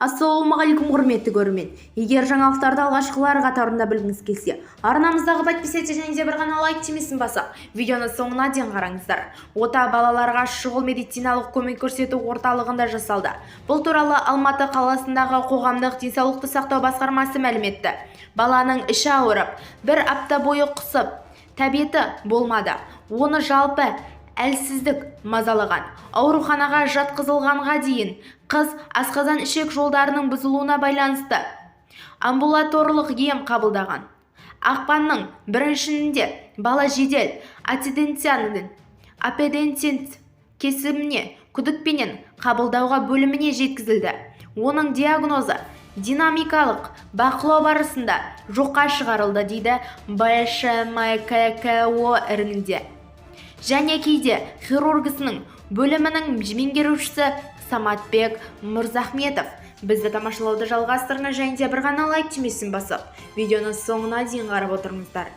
Ассалаумағалейкум құрметті көрермен. Егер жаңалықтарды алғашқылар қатарында білгіңіз келсе, арнамыздағы подписаться және де бір ғана лайк түймесін басып, видеоны соңына дейін қараңыздар. Ота балаларға шұғыл медициналық көмек көрсету орталығында жасалды. Бұл туралы Алматы қаласындағы қоғамдық денсаулықты сақтау басқармасы мәлім етті. Баланың іші ауырып, бір апта бойы құсып, тәбеті болмады. Оны жалпы әлсіздік мазалаған. Ауруханаға жатқызылғанға дейін қыз асқазан ішек жолдарының бұзылуына байланысты амбулаторлық ем қабылдаған. Ақпанның 1-шінде бала жедел аппендицит кесіміне күдікпенен қабылдауға бөліміне жеткізілді. Оның диагнозы динамикалық бақылау барысында жоққа шығарылды дейді БШМККО іріңде. Және кейде хирургісінің бөлімінің меңгерушісі Саматбек Мырзахметов. Бізді тамашалауды жалғастырыңыз және де бір ғана лайк түймесін басып, видеоны соңына дейін қарап отырыңыздар.